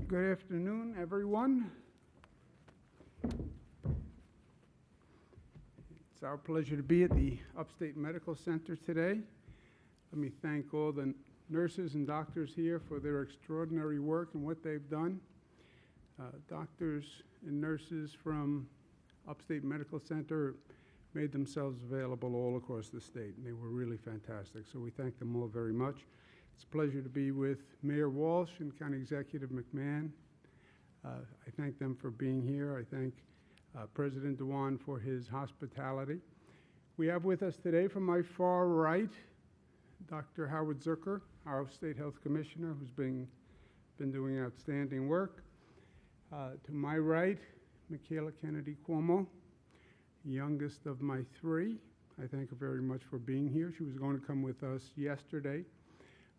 Good afternoon, everyone. It's our pleasure to be at the Upstate Medical Center today. Let me thank all the nurses and doctors here for their extraordinary work and what they've done. Doctors and nurses from Upstate Medical Center made themselves available all across the state, and they were really fantastic. So we thank them all very much. It's a pleasure to be with Mayor Walsh and County Executive McMahon. I thank them for being here. I thank President Dewan for his hospitality. We have with us today from my far right, Dr. Howard Zucker, our State Health Commissioner, who's been doing outstanding work. To my right, Michaela Kennedy Cuomo, youngest of my three. I thank her very much for being here. She was going to come with us yesterday,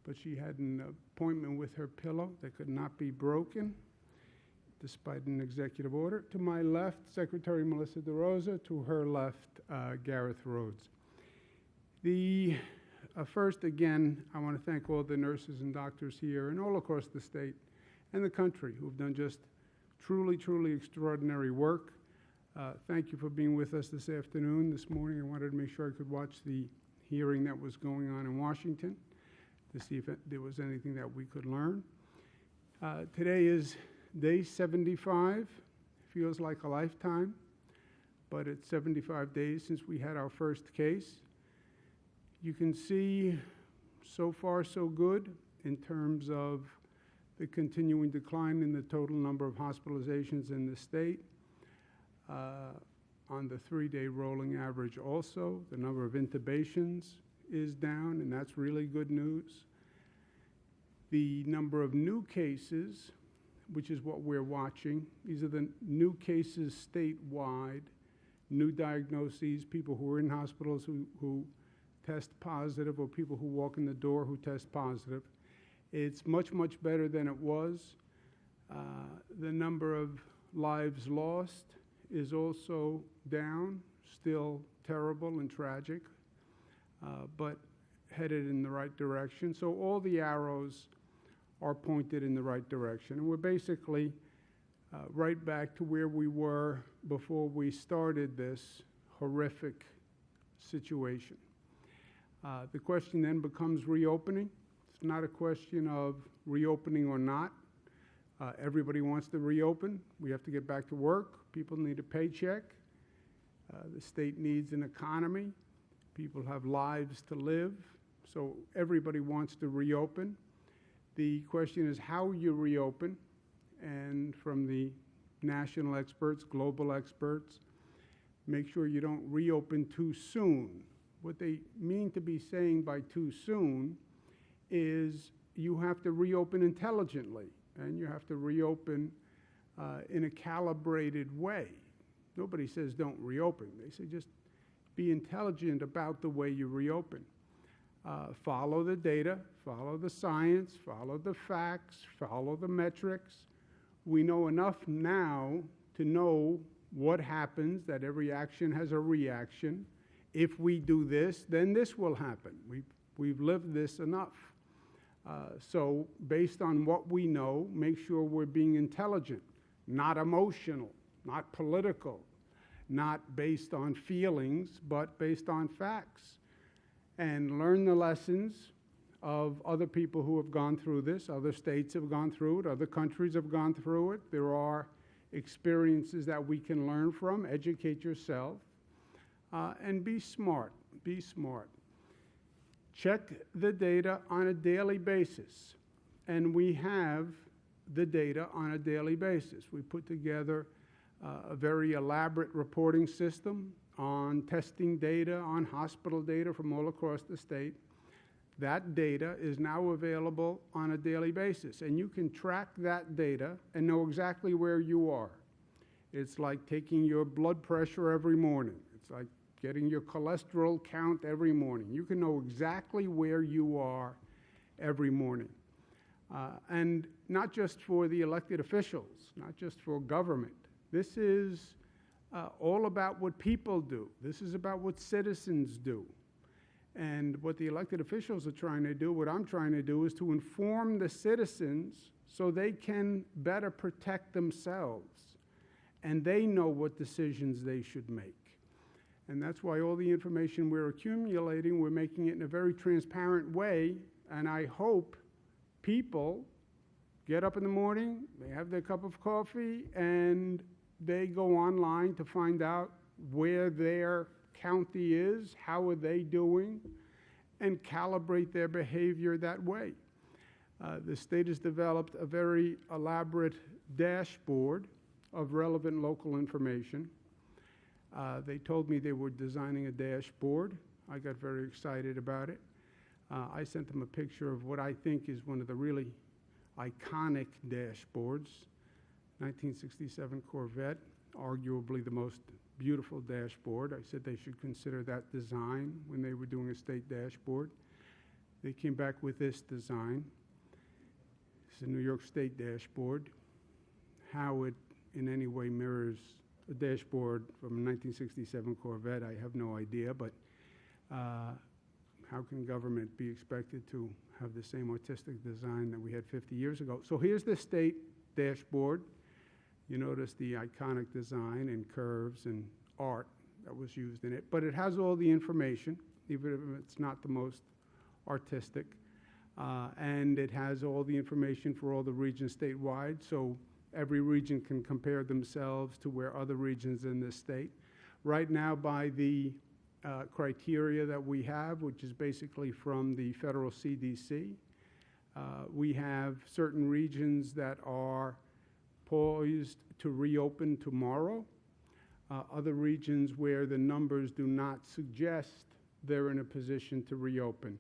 but she had an appointment with her pillow that could not be broken, despite an executive order. To my left, Secretary Melissa DeRosa. To her left, Gareth Rhodes. First, again, I want to thank all the nurses and doctors here and all across the state and the country who've done just truly, truly extraordinary work. Thank you for being with us this afternoon. This morning, I wanted to make sure I could watch the hearing that was going on in Washington to see if there was anything that we could learn. Today is day 75. Feels like a lifetime, but it's 75 days since we had our first case. You can see so far so good in terms of the continuing decline in the total number of hospitalizations in the state. On the 3-day rolling average also, the number of intubations is down, and that's really good news. The number of new cases, which is what we're watching, these are the new cases statewide, new diagnoses, people who are in hospitals who test positive, or people who walk in the door who test positive. It's much, much better than it was. The number of lives lost is also down, still terrible and tragic, but headed in the right direction. So all the arrows are pointed in the right direction. And we're basically right back to where we were before we started this horrific situation. The question then becomes reopening. It's not a question of reopening or not. Everybody wants to reopen. We have to get back to work. People need a paycheck. The state needs an economy. People have lives to live. So everybody wants to reopen. The question is how you reopen. And from the national experts, global experts, make sure you don't reopen too soon. What they mean to be saying by too soon is you have to reopen intelligently, and you have to reopen in a calibrated way. Nobody says don't reopen. They say just be intelligent about the way you reopen. Follow the data, follow the science, follow the facts, follow the metrics. We know enough now to know what happens, that every action has a reaction. If we do this, then this will happen. We've lived this enough. So based on what we know, make sure we're being intelligent, not emotional, not political, not based on feelings, but based on facts. And learn the lessons of other people who have gone through this. Other states have gone through it. Other countries have gone through it. There are experiences that we can learn from. Educate yourself. And be smart. Be smart. Check the data on a daily basis. And we have the data on a daily basis. We put together a very elaborate reporting system on testing data, on hospital data from all across the state. That data is now available on a daily basis, and you can track that data and know exactly where you are. It's like taking your blood pressure every morning. It's like getting your cholesterol count every morning. You can know exactly where you are every morning. And not just for the elected officials, not just for government. This is all about what people do. This is about what citizens do. And what the elected officials are trying to do, what I'm trying to do, is to inform the citizens so they can better protect themselves. And they know what decisions they should make. And that's why all the information we're accumulating, we're making it in a very transparent way. And I hope people get up in the morning, they have their cup of coffee, and they go online to find out where their county is, how are they doing, and calibrate their behavior that way. The state has developed a very elaborate dashboard of relevant local information. They told me they were designing a dashboard. I got very excited about it. I sent them a picture of what I think is one of the really iconic dashboards, 1967 Corvette, arguably the most beautiful dashboard. I said they should consider that design when they were doing a state dashboard. They came back with this design. It's a New York State dashboard. How it in any way mirrors a dashboard from a 1967 Corvette, I have no idea, but how can government be expected to have the same artistic design that we had 50 years ago? So here's the state dashboard. You notice the iconic design and curves and art that was used in it, but it has all the information, even if it's not the most artistic, and it has all the information for all the regions statewide, so every region can compare themselves to where other regions in the state. Right now, by the criteria that we have, which is basically from the federal CDC, we have certain regions that are poised to reopen tomorrow, other regions where the numbers do not suggest they're in a position to reopen.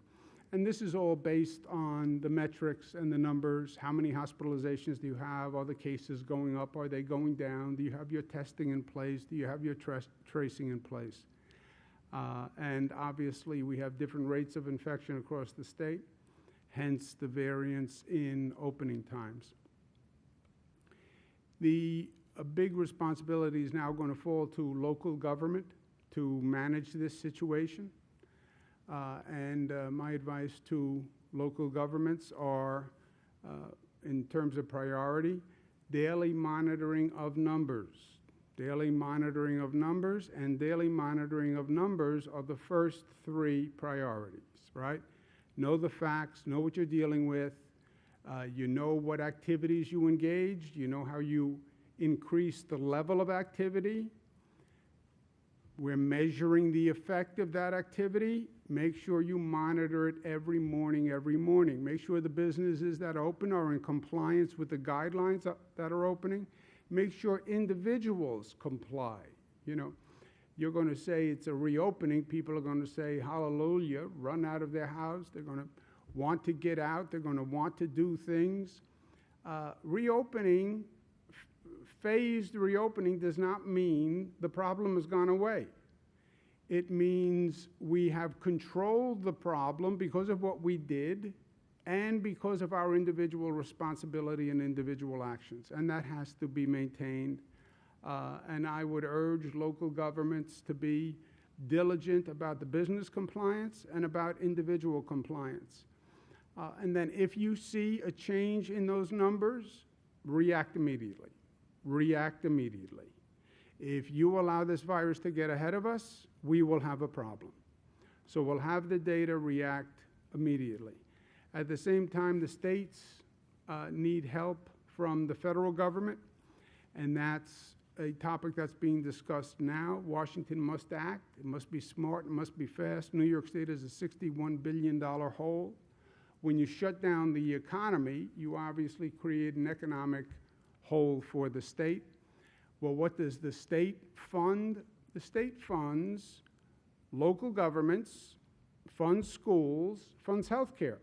And this is all based on the metrics and the numbers. How many hospitalizations do you have? Are the cases going up? Are they going down? Do you have your testing in place? Do you have your tracing in place? And obviously, we have different rates of infection across the state, hence the variance in opening times. A big responsibility is now going to fall to local government to manage this situation. And my advice to local governments are, in terms of priority, daily monitoring of numbers. Daily monitoring of numbers and daily monitoring of numbers are the first three priorities, right? Know the facts, know what you're dealing with, you know what activities you engaged, you know how you increase the level of activity. We're measuring the effect of that activity. Make sure you monitor it every morning. Make sure the businesses that open are in compliance with the guidelines that are opening. Make sure individuals comply. You know, you're going to say it's a reopening. People are going to say, hallelujah, run out of their house. They're going to want to get out. They're going to want to do things. Reopening, phased reopening does not mean the problem has gone away. It means we have controlled the problem because of what we did and because of our individual responsibility and individual actions. And that has to be maintained. And I would urge local governments to be diligent about the business compliance and about individual compliance. And then if you see a change in those numbers, react immediately. React immediately. If you allow this virus to get ahead of us, we will have a problem. So we'll have the data, react immediately. At the same time, the states need help from the federal government, and that's a topic that's being discussed now. Washington must act. It must be smart. It must be fast. New York State is a $61 billion hole. When you shut down the economy, you obviously create an economic hole for the state. Well, what does the state fund? The state funds local governments, funds schools, funds healthcare.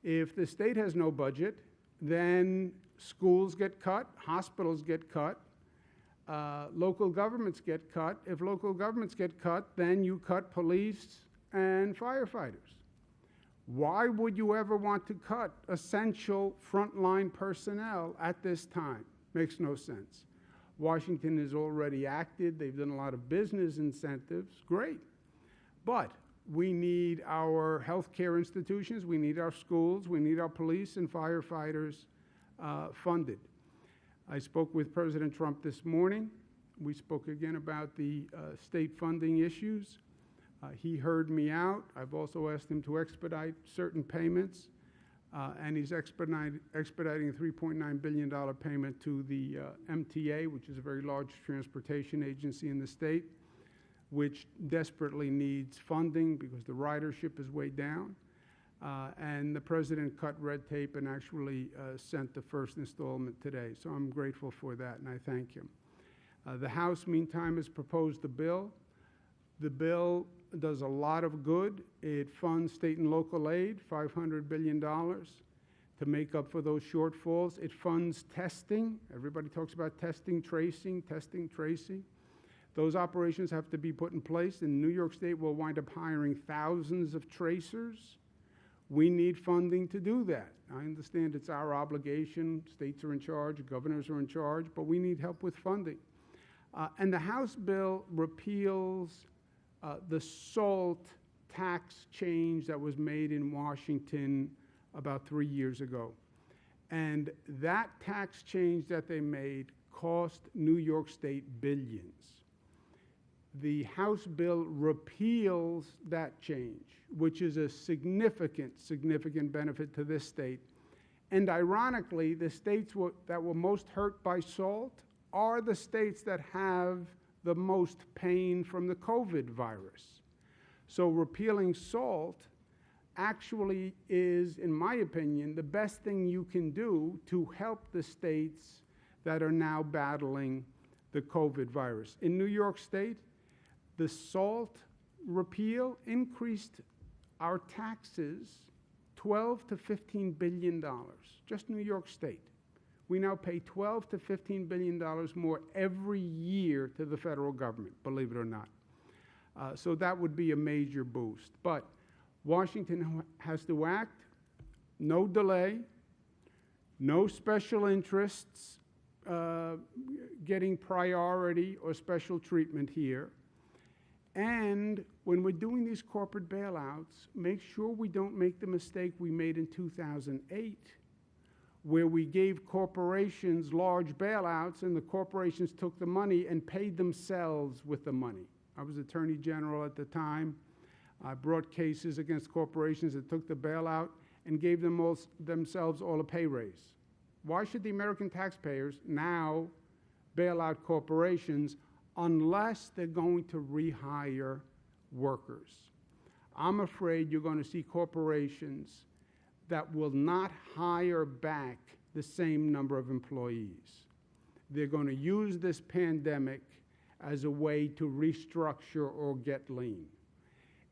If the state has no budget, then schools get cut, hospitals get cut, local governments get cut. If local governments get cut, then you cut police and firefighters. Why would you ever want to cut essential frontline personnel at this time? Makes no sense. Washington has already acted. They've done a lot of business incentives. Great. But We need our healthcare institutions, we need our schools, we need our police and firefighters funded. I spoke with President Trump this morning. We spoke again about the state funding issues. He heard me out. I've also asked him to expedite certain payments, and he's expediting a $3.9 billion payment to the MTA, which is a very large transportation agency in the state, which desperately needs funding because the ridership is way down. And the president cut red tape and actually sent the first installment today. So I'm grateful for that, and I thank him. The House, meantime, has proposed a bill. The bill does a lot of good. It funds state and local aid, $500 billion, to make up for those shortfalls. It funds testing. Everybody talks about testing, tracing. Those operations have to be put in place, and New York State will wind up hiring thousands of tracers. We need funding to do that. I understand it's our obligation. States are in charge, governors are in charge, but we need help with funding. And the House bill repeals the SALT tax change that was made in Washington about 3 years ago. And that tax change that they made cost New York State billions. The House bill repeals that change, which is a significant benefit to this state. And ironically, the states that were most hurt by SALT are the states that have the most pain from the COVID virus. So repealing SALT actually is, in my opinion, the best thing you can do to help the states that are now battling the COVID virus. In New York State, the SALT repeal increased our taxes $12 to $15 billion, just New York State. We now pay $12 to $15 billion more every year to the federal government, believe it or not. So that would be a major boost. But Washington has to act, no delay, no special interests getting priority or special treatment here. And when we're doing these corporate bailouts, make sure we don't make the mistake we made in 2008, where we gave corporations large bailouts and the corporations took the money and paid themselves with the money. I was Attorney General at the time. I brought cases against corporations that took the bailout and gave themselves all a pay raise. Why should the American taxpayers now bail out corporations unless they're going to rehire workers? I'm afraid you're going to see corporations that will not hire back the same number of employees. They're going to use this pandemic as a way to restructure or get lean.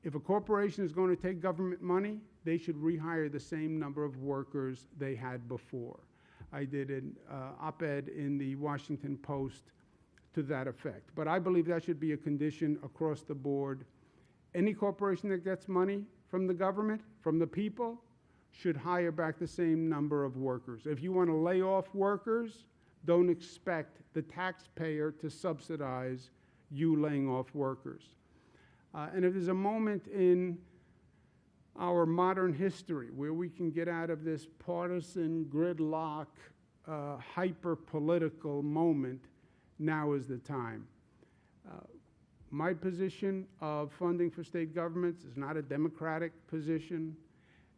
If a corporation is going to take government money, they should rehire the same number of workers they had before. I did an op-ed in the Washington Post to that effect. But I believe that should be a condition across the board. Any corporation that gets money from the government, from the people, should hire back the same number of workers. If you want to lay off workers, don't expect the taxpayer to subsidize you laying off workers. And if there's a moment in our modern history where we can get out of this partisan gridlock, hyper-political moment, now is the time. My position of funding for state governments is not a Democratic position.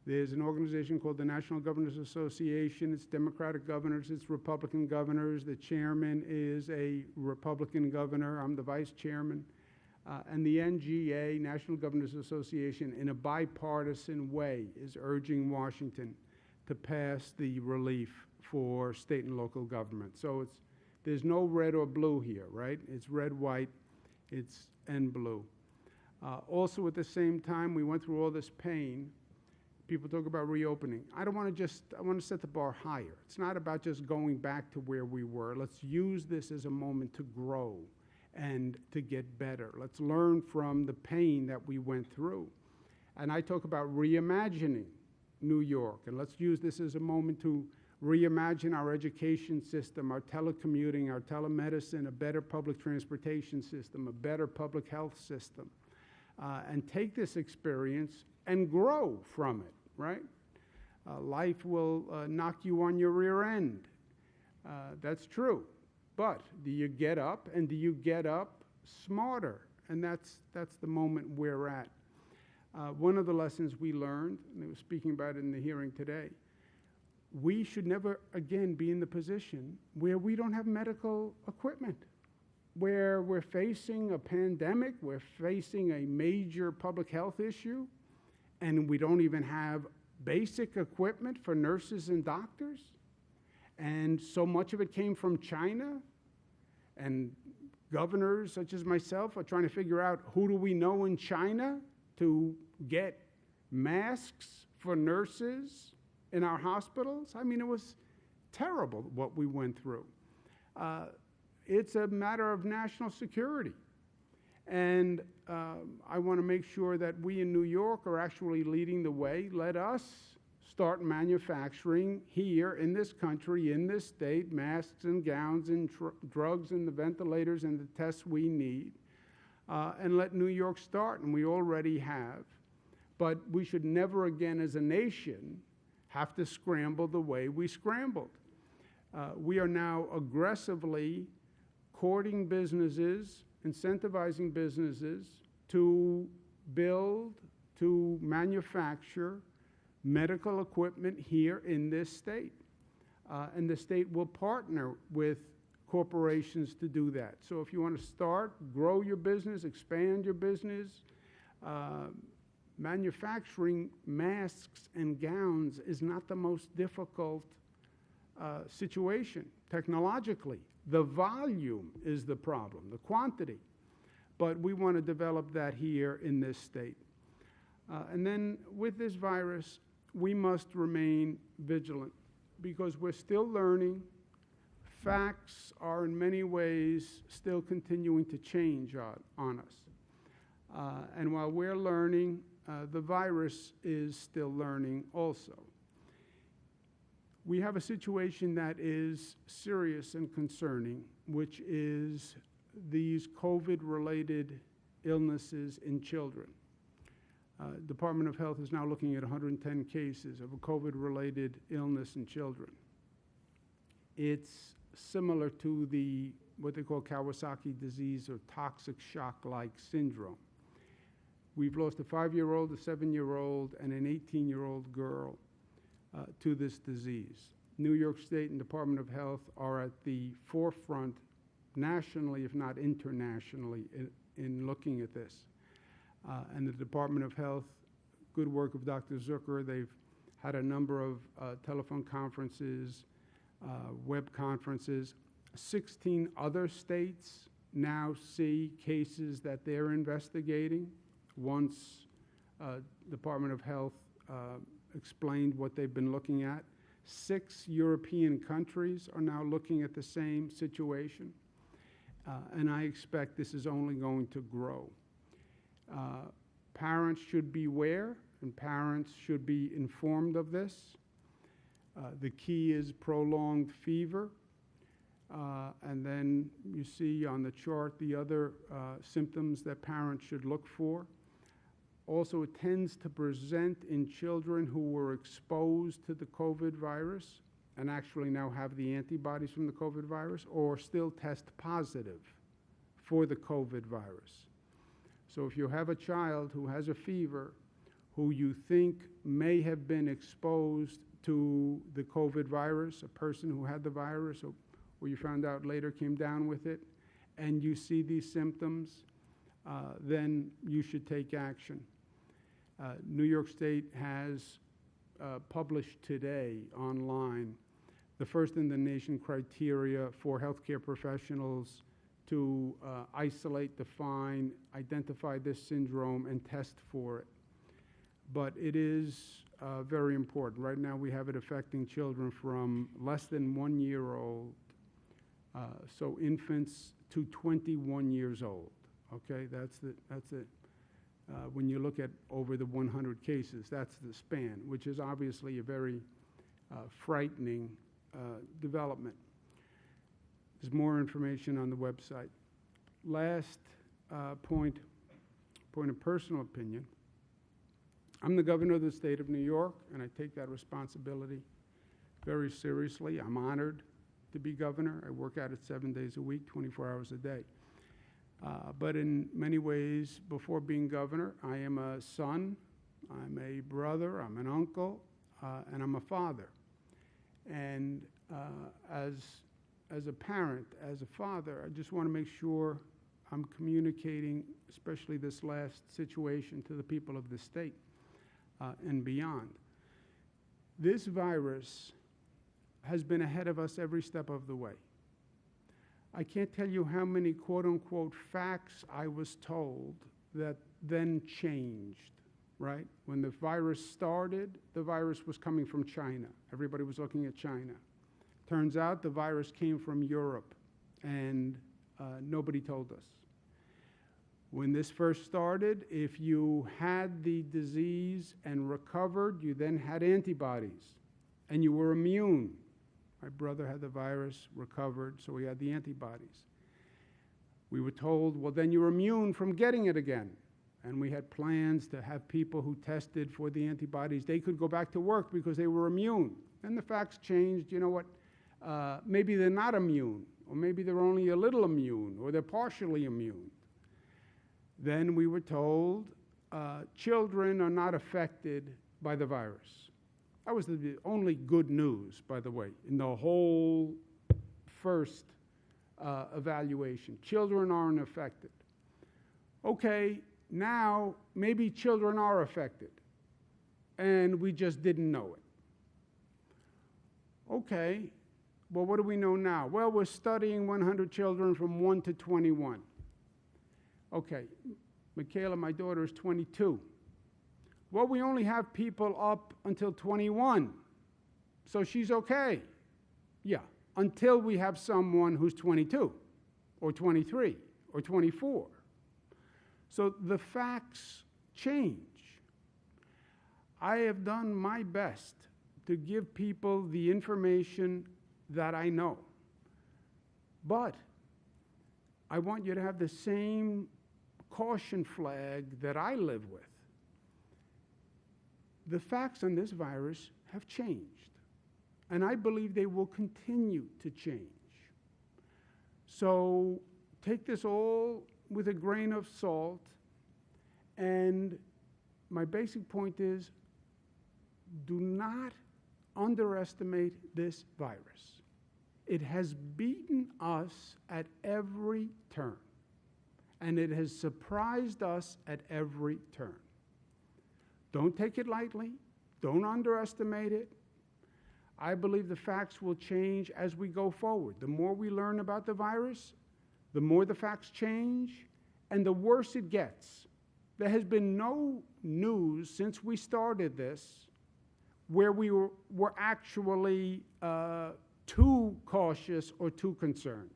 There's an organization called the National Governors Association. It's Democratic governors, it's Republican governors. The chairman is a Republican governor. I'm the vice chairman. And the NGA, National Governors Association, in a bipartisan way, is urging Washington to pass the relief for state and local government. So there's no red or blue here, right? It's red, white, and blue. Also, at the same time, we went through all this pain. People talk about reopening. I want to set the bar higher. It's not about just going back to where we were. Let's use this as a moment to grow and to get better. Let's learn from the pain that we went through. And I talk about reimagining New York, and let's use this as a moment to reimagine our education system, our telecommuting, our telemedicine, a better public transportation system, a better public health system. and take this experience and grow from it, right? Life will knock you on your rear end. That's true. But do you get up, and do you get up smarter? And that's the moment we're at. One of the lessons we learned, and I was speaking about it in the hearing today, we should never again be in the position where we don't have medical equipment, where we're facing a pandemic, we're facing a major public health issue, and we don't even have basic equipment for nurses and doctors. And so much of it came from China, and governors such as myself are trying to figure out who do we know in China to get masks for nurses in our hospitals. I mean, it was terrible what we went through. It's a matter of national security. And I want to make sure that we in New York are actually leading the way. Let us start manufacturing here in this country, in this state, masks and gowns and drugs and the ventilators and the tests we need. And let New York start, and we already have. But we should never again as a nation have to scramble the way we scrambled. We are now aggressively courting businesses, incentivizing businesses to build, to manufacture medical equipment here in this state. And the state will partner with corporations to do that. So if you want to start, grow your business, expand your business, manufacturing masks and gowns is not the most difficult situation technologically. The volume is the problem, the quantity. But we want to develop that here in this state. And then with this virus, we must remain vigilant because we're still learning. Facts are in many ways still continuing to change on us. And while we're learning, the virus is still learning also. We have a situation that is serious and concerning, which is these COVID-related illnesses in children. Department of Health is now looking at 110 cases of a COVID-related illness in children. It's similar to what they call Kawasaki disease or toxic shock-like syndrome. We've lost a 5-year-old, a 7-year-old, and an 18-year-old girl to this disease. New York State and Department of Health are at the forefront nationally, if not internationally, in looking at this. And the Department of Health, good work of Dr. Zucker, they've had a number of telephone conferences, web conferences. 16 other states now see cases that they're investigating. Once Department of Health explained what they've been looking at. 6 European countries are now looking at the same situation. And I expect this is only going to grow. Parents should beware, and parents should be informed of this. The key is prolonged fever. And then you see on the chart the other symptoms that parents should look for. Also, it tends to present in children who were exposed to the COVID virus and actually now have the antibodies from the COVID virus or still test positive for the COVID virus. So if you have a child who has a fever, who you think may have been exposed to the COVID virus, a person who had the virus or you found out later came down with it, and you see these symptoms, then you should take action. New York State has published today online the first in the nation criteria for healthcare professionals to isolate, define, identify this syndrome, and test for it. But it is very important. Right now we have it affecting children from less than 1 year old, so infants to 21 years old. Okay, that's it. When you look at over the 100 cases, that's the span, which is obviously a very frightening development. There's more information on the website. Last point standpoint of personal opinion, I'm the governor of the state of New York, and I take that responsibility very seriously. I'm honored to be governor. I work at it 7 days a week, 24 hours a day. But in many ways, before being governor, I am a son, I'm a brother, I'm an uncle, and I'm a father. And as a parent, as a father, I just want to make sure I'm communicating, especially this last situation, to the people of the state and beyond. This virus has been ahead of us every step of the way. I can't tell you how many quote-unquote facts I was told that then changed, right? When the virus started, the virus was coming from China. Everybody was looking at China. Turns out the virus came from Europe, and nobody told us. When this first started, if you had the disease and recovered, you then had antibodies, and you were immune. My brother had the virus, recovered, so he had the antibodies. We were told, well, then you're immune from getting it again. And we had plans to have people who tested for the antibodies, they could go back to work because they were immune. And the facts changed. You know what? Maybe they're not immune, or maybe they're only a little immune, or they're partially immune. Then we were told children are not affected by the virus. That was the only good news, by the way, in the whole first evaluation. Children aren't affected. Okay, now maybe children are affected, and we just didn't know it. Okay, well, what do we know now? Well, we're studying 100 children from 1 to 21. Okay, Michaela, my daughter, is 22. Well, we only have people up until 21, so she's okay. Yeah, until we have someone who's 22, or 23, or 24. So the facts change. I have done my best to give people the information that I know. But I want you to have the same caution flag that I live with. The facts on this virus have changed, and I believe they will continue to change. So take this all with a grain of salt, and my basic point is, do not underestimate this virus. It has beaten us at every turn, and it has surprised us at every turn. Don't take it lightly. Don't underestimate it. I believe the facts will change as we go forward. The more we learn about the virus, the more the facts change, and the worse it gets. There has been no news since we started this where we were actually too cautious or too concerned.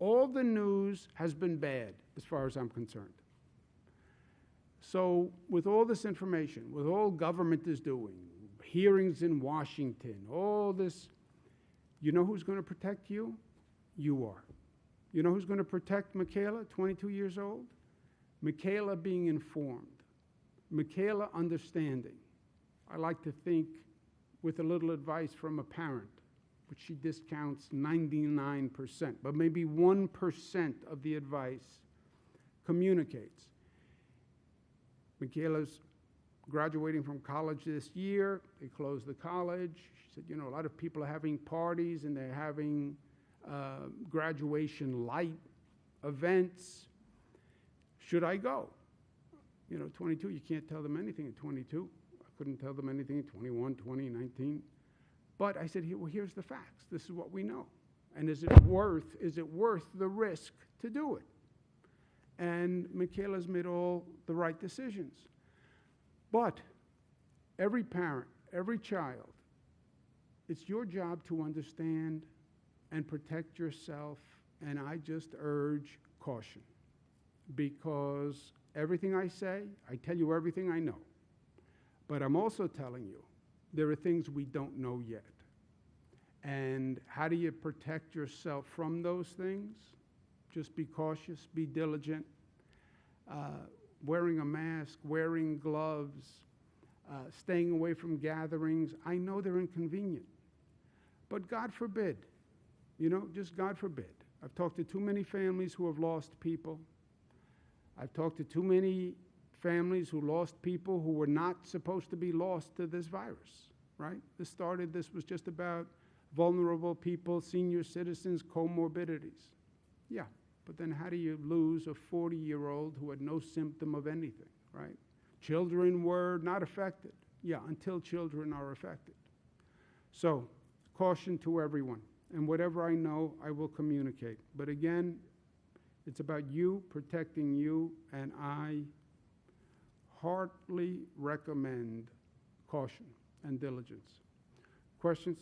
All the news has been bad as far as I'm concerned. So with all this information, with all government is doing, hearings in Washington, all this, you know who's going to protect you? You are. You know who's going to protect Michaela, 22 years old? Michaela being informed. Michaela understanding. I like to think with a little advice from a parent, which she discounts 99%, but maybe 1% of the advice communicates. Michaela's graduating from college this year. They closed the college. She said, you know, a lot of people are having parties and they're having graduation light events. Should I go? You know, 22, you can't tell them anything at 22. I couldn't tell them anything at 21, 20, 19. But I said, well, here's the facts. This is what we know. And is it worth the risk to do it? And Michaela's made all the right decisions. But every parent, every child, it's your job to understand and protect yourself, and I just urge caution. Because everything I say, I tell you everything I know. But I'm also telling you, there are things we don't know yet. And how do you protect yourself from those things? Just be cautious, be diligent. wearing a mask, wearing gloves, staying away from gatherings. I know they're inconvenient. But God forbid, just God forbid. I've talked to too many families who have lost people. I've talked to too many families who lost people who were not supposed to be lost to this virus, right? This was just about vulnerable people, senior citizens, comorbidities. Yeah, but then how do you lose a 40-year-old who had no symptom of anything, right? Children were not affected. Yeah, until children are affected. So, caution to everyone. And whatever I know, I will communicate. But again, it's about you, protecting you, and I heartily recommend caution and diligence. Questions?